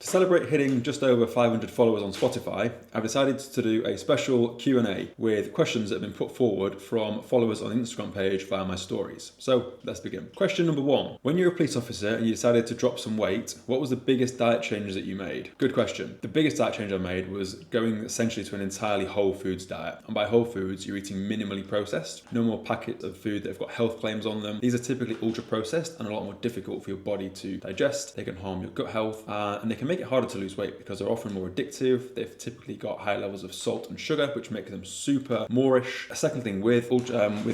To celebrate hitting just over 500 followers on Spotify, I've decided to do a special Q&A with questions that have been put forward from followers on the Instagram page via my stories. So let's begin. Question number 1. When you're a police officer and you decided to drop some weight, what was the biggest diet change that you made? Good question. The biggest diet change I made was going essentially to an entirely whole foods diet. And by whole foods, you're eating minimally processed. No more packets of food that have got health claims on them. These are typically ultra processed and a lot more difficult for your body to digest. They can harm your gut health and they can make it harder to lose weight because they're often more addictive. They've typically got high levels of salt and sugar, which make them super moreish. A second thing with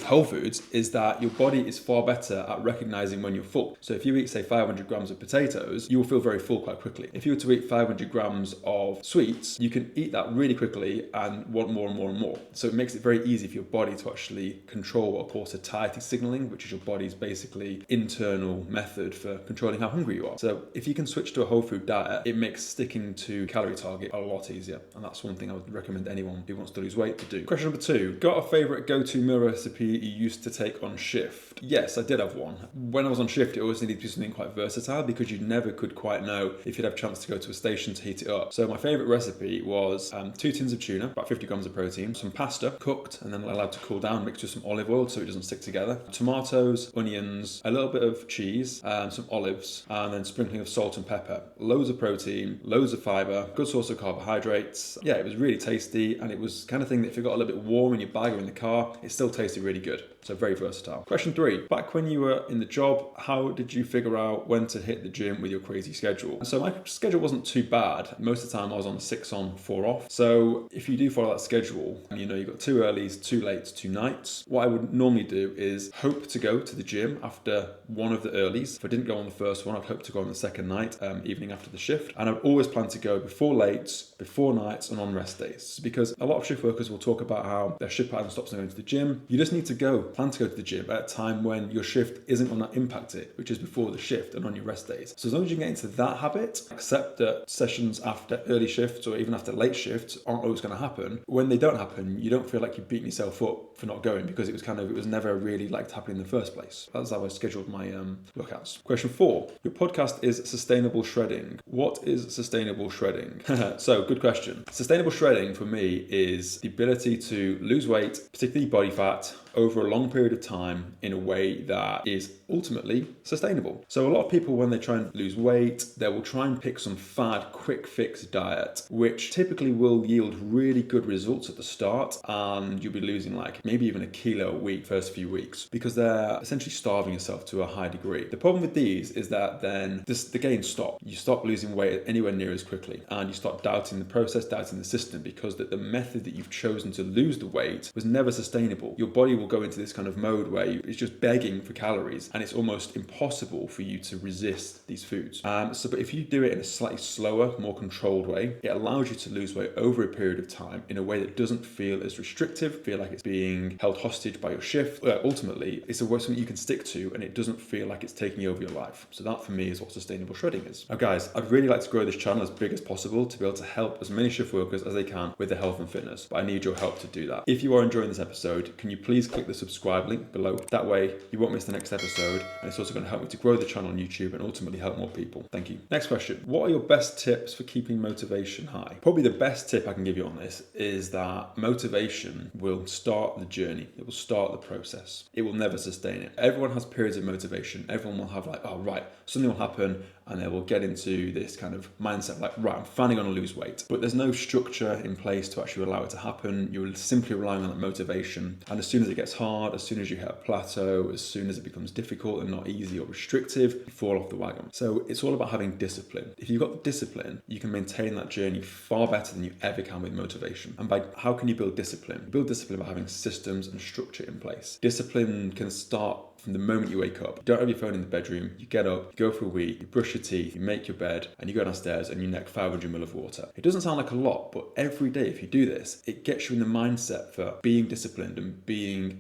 whole foods is that your body is far better at recognizing when you're full. So if you eat, say, 500 grams of potatoes, you will feel very full quite quickly. If you were to eat 500 grams of sweets, you can eat that really quickly and want more and more and more. So it makes it very easy for your body to actually control what are called satiety signaling, which is your body's basically internal method for controlling how hungry you are. So if you can switch to a whole food diet, it makes sticking to calorie target a lot easier. And that's one thing I would recommend anyone who wants to lose weight to do. Question number 2. Got a favorite go-to meal recipe you used to take on shift? Yes, I did have one. When I was on shift, it always needed to be something quite versatile because you never could quite know if you'd have a chance to go to a station to heat it up. So my favorite recipe was 2 tins of tuna, about 50 grams of protein, some pasta cooked and then allowed to cool down, mixed with some olive oil so it doesn't stick together, tomatoes, onions, a little bit of cheese, some olives, and then sprinkling of salt and pepper. Loads of protein, loads of fiber, good source of carbohydrates. Yeah, it was really tasty, and it was kind of thing that if it got a little bit warm in your bag or in the car, it still tasted really good. So very versatile. Question 3. Back when you were in the job, how did you figure out when to hit the gym with your crazy schedule? So my schedule wasn't too bad. Most of the time I was on 6 on, 4 off. So if you do follow that schedule, you've got 2 earlies, 2 lates, 2 nights. What I would normally do is hope to go to the gym after one of the earlies. If I didn't go on the first one, I'd hope to go on the second night, evening after the shift. And I'd always plan to go before lates, before nights, and on rest days. Because a lot of shift workers will talk about how their shift pattern stops them going to the gym. You just need to plan to go to the gym at a time when your shift isn't going to impact it, which is before the shift and on your rest days. So as long as you get into that habit, accept that sessions after early shifts or even after late shifts aren't always going to happen. When they don't happen, you don't feel like you're beating yourself up for not going because it was never really like to happen in the first place. That's how I scheduled my workouts. Question 4. Your podcast is Sustainable Shredding. What is sustainable shredding? So good question. Sustainable shredding for me is the ability to lose weight, particularly body fat, over a long period of time in a way that is ultimately sustainable. So a lot of people, when they try and lose weight, they will try and pick some fad, quick fix diet, which typically will yield really good results at the start, and you'll be losing like maybe even a kilo a week first few weeks because they're essentially starving yourself to a high degree. The problem with these is that then the gains stop. You stop losing weight anywhere near as quickly, and you start doubting the process, doubting the system, because the method that you've chosen to lose the weight was never sustainable. Your body will go into this kind of mode where it's just begging for calories, and it's almost impossible for you to resist these foods. But if you do it in a slightly slower, more controlled way, it allows you to lose weight over a period of time in a way that doesn't feel as restrictive, feel like it's being held hostage by your shift. Ultimately, it's something you can stick to, and it doesn't feel like it's taking over your life. So that for me is what sustainable shredding is. Now guys, I'd really like to grow this channel as big as possible to be able to help as many shift workers as they can with their health and fitness, but I need your help to do that. If you are enjoying this episode, can you please click the subscribe link below? That way you won't miss the next episode, and it's also going to help me to grow the channel on YouTube and ultimately help more people. Thank you. Next question. What are your best tips for keeping motivation high? Probably the best tip I can give you on this is that motivation will start the journey. It will start the process. It will never sustain it. Everyone has periods of motivation. Everyone will have like, oh right, something will happen, and they will get into this kind of mindset like, right, I'm finally going to lose weight. But there's no structure in place to actually allow it to happen. You're simply relying on that motivation. And as soon as it gets hard, as soon as you hit a plateau, as soon as it becomes difficult and not easy or restrictive, you fall off the wagon. So it's all about having discipline. If you've got the discipline, you can maintain that journey far better than you ever can with motivation. And by how can you build discipline? You build discipline by having systems and structure in place. Discipline can start from the moment you wake up. You don't have your phone in the bedroom, you get up, you go for a wee, you brush your teeth, you make your bed, and you go downstairs and you neck 500 ml of water. It doesn't sound like a lot, but every day if you do this, it gets you in the mindset for being disciplined and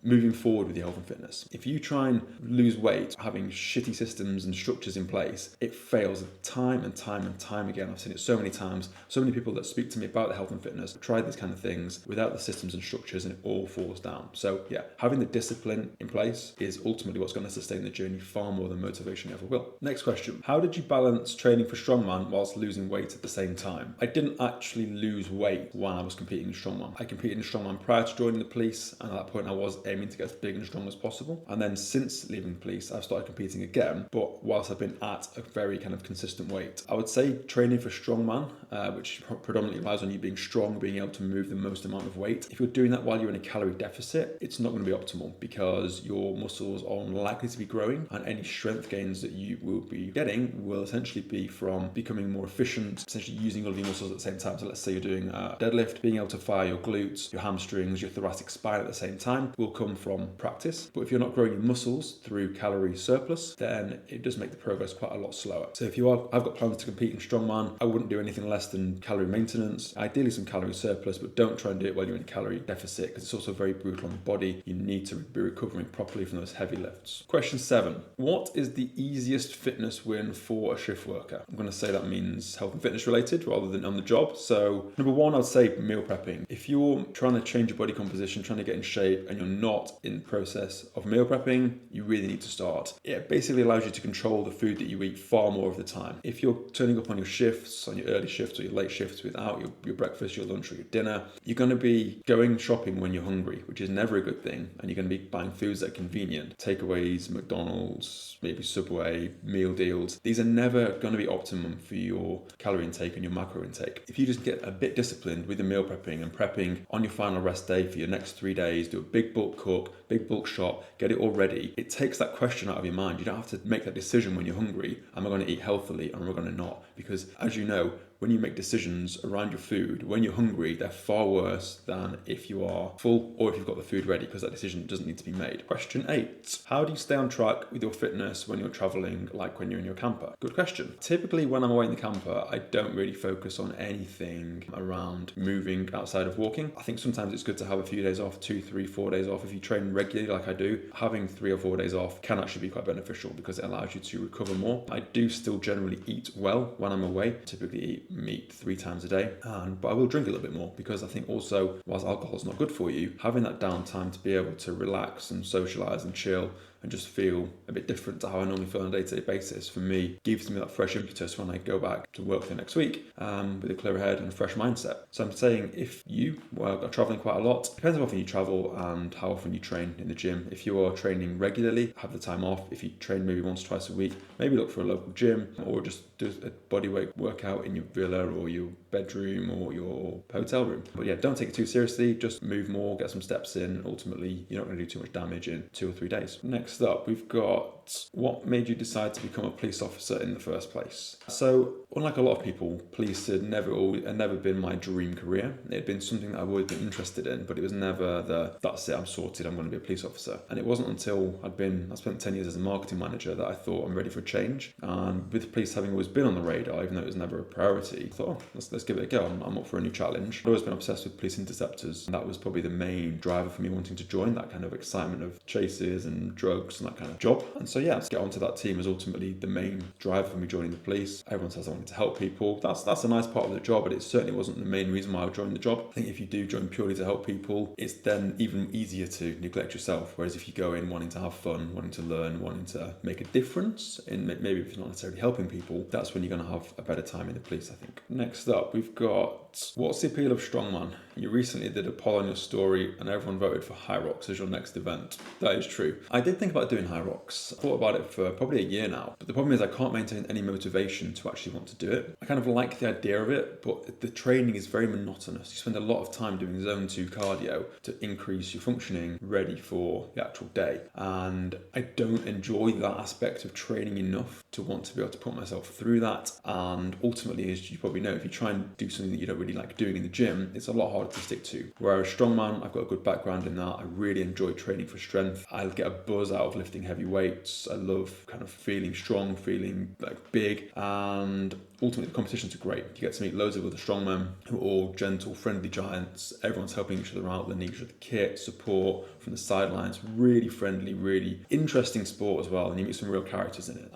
moving forward with your health and fitness. If you try and lose weight having shitty systems and structures in place, it fails time and time and time again. I've seen it so many times. So many people that speak to me about their health and fitness have tried these kind of things without the systems and structures, and it all falls down. So yeah, having the discipline in place is ultimately ultimately what's going to sustain the journey far more than motivation ever will. Next question. How did you balance training for strongman whilst losing weight at the same time? I didn't actually lose weight while I was competing in strongman. I competed in strongman prior to joining the police, and at that point I was aiming to get as big and strong as possible. And then since leaving the police, I've started competing again, but whilst I've been at a very kind of consistent weight. I would say training for strongman, which predominantly relies on you being strong, being able to move the most amount of weight. If you're doing that while you're in a calorie deficit, it's not going to be optimal because your muscles are unlikely to be growing, and any strength gains that you will be getting will essentially be from becoming more efficient, essentially using all of your muscles at the same time. So let's say you're doing a deadlift, being able to fire your glutes, your hamstrings, your thoracic spine at the same time will come from practice. But if you're not growing your muscles through calorie surplus, then it does make the progress quite a lot slower. So if I've got plans to compete in strongman, I wouldn't do anything less than calorie maintenance, ideally some calorie surplus, but don't try and do it while you're in a calorie deficit because it's also very brutal on the body. You need to be recovering properly from those heavy lifts. Question 7. What is the easiest fitness win for a shift worker? I'm going to say that means health and fitness related rather than on the job. So number 1, I'd say meal prepping. If you're trying to change your body composition, trying to get in shape, and you're not in the process of meal prepping, you really need to start. It basically allows you to control the food that you eat far more of the time. If you're turning up on your shifts, on your early shifts or your late shifts without your breakfast, your lunch or your dinner, you're going to be going shopping when you're hungry, which is never a good thing. And you're going to be buying foods that are convenient. Takeaways, McDonald's, maybe Subway, meal deals. These are never going to be optimum for your calorie intake and your macro intake. If you just get a bit disciplined with the meal prepping and prepping on your final rest day for your next 3 days, do a big bulk cook, big bulk shop, get it all ready, it takes that question out of your mind. You don't have to make that decision when you're hungry. Am I going to eat healthily or am I going to not? Because as you know, when you make decisions around your food, when you're hungry, they're far worse than if you are full or if you've got the food ready, because that decision doesn't need to be made. Question 8. How do you stay on track with your fitness when you're traveling, like when you're in your camper? Good question. Typically when I'm away in the camper, I don't really focus on anything around moving outside of walking. I think sometimes it's good to have a few days off, 2, 3, 4 days off. If you train regularly like I do, having 3 or 4 days off can actually be quite beneficial because it allows you to recover more. I do still generally eat well when I'm away. Typically eat meat 3 times a day, but I will drink a little bit more because I think also, whilst alcohol is not good for you, having that downtime to be able to relax and socialise and chill and just feel a bit different to how I normally feel on a day-to-day basis, for me, gives me that fresh impetus when I go back to work the next week with a clearer head and a fresh mindset. So I'm saying if you are traveling quite a lot, depends on how often you travel and how often you train in the gym. If you are training regularly, have the time off. If you train maybe once, twice a week, maybe look for a local gym or just do a bodyweight workout in your villa or your bedroom or your hotel room. But yeah, don't take it too seriously. Just move more, get some steps in. Ultimately, you're not going to do too much damage in 2 or 3 days. Next up, we've got what made you decide to become a police officer in the first place? So, unlike a lot of people, police had never been my dream career. It had been something that I've always been interested in, but it was never that's it, I'm sorted, I'm going to be a police officer. And it wasn't until I spent 10 years as a marketing manager that I thought I'm ready for a change. And with police having always been on the radar, even though it was never a priority, I thought, let's give it a go. I'm up for a new challenge. I've always been obsessed with police interceptors. And that was probably the main driver for me wanting to join, that kind of excitement of chases and drugs and that kind of job. And so yeah, let's get onto that team was ultimately the main driver for me joining the police. Everyone says I wanted to help people. That's a nice part of the job, but it certainly wasn't the main reason why I joined the job. I think if you do join purely to help people, it's then even easier to neglect yourself. Whereas if you go in wanting to have fun, wanting to learn, wanting to make a difference, and maybe if it's not necessarily helping people, that's when you're going to have a better time in the police, I think. Next up, we've got, what's the appeal of strongman? You recently did a poll on your story and everyone voted for Hyrox as your next event. That is true. I did think about doing Hyrox. I thought about it for probably a year now, but the problem is I can't maintain any motivation to actually want to do it. I kind of like the idea of it, but the training is very monotonous. You spend a lot of time doing zone 2 cardio to increase your functioning ready for the actual day. And I don't enjoy that aspect of training enough to want to be able to put myself through that. And ultimately, as you probably know, if you try and do something that you don't really like doing in the gym, it's a lot harder to stick to. Whereas strongman, I've got a good background in that. I really enjoy training for strength. I get a buzz out of lifting heavy weights. I love kind of feeling strong, feeling like big, and ultimately the competitions are great. You get to meet loads of other strongmen who are all gentle, friendly giants. Everyone's helping each other out. They need each other kit, support from the sidelines. Really friendly, really interesting sport as well. And you meet some real characters in it.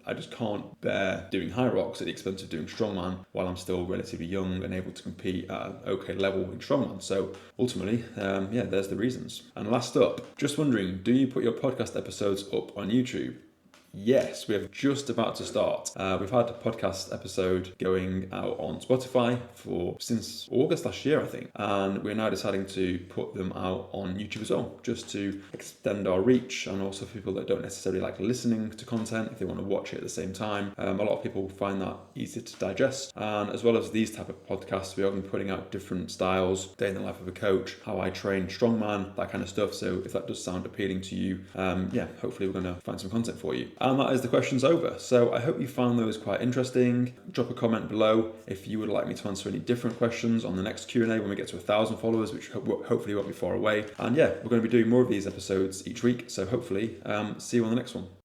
I just can't bear doing high rocks at the expense of doing strongman while I'm still relatively young and able to compete at an okay level in strongman. So ultimately, there's the reasons. And last up, just wondering, do you put your podcast episodes up on YouTube? Yes, we are just about to start. We've had a podcast episode going out on Spotify since August last year, I think, and we're now deciding to put them out on YouTube as well, just to extend our reach, and also for people that don't necessarily like listening to content, if they want to watch it at the same time. A lot of people find that easy to digest, and as well as these type of podcasts, we are going to be putting out different styles, day in the life of a coach, how I train strongman, that kind of stuff. So if that does sound appealing to you, hopefully we're going to find some content for you. And that is the questions over. So I hope you found those quite interesting. Drop a comment below if you would like me to answer any different questions on the next Q&A when we get to 1,000 followers, which hopefully won't be far away. And we're going to be doing more of these episodes each week. So hopefully see you on the next one.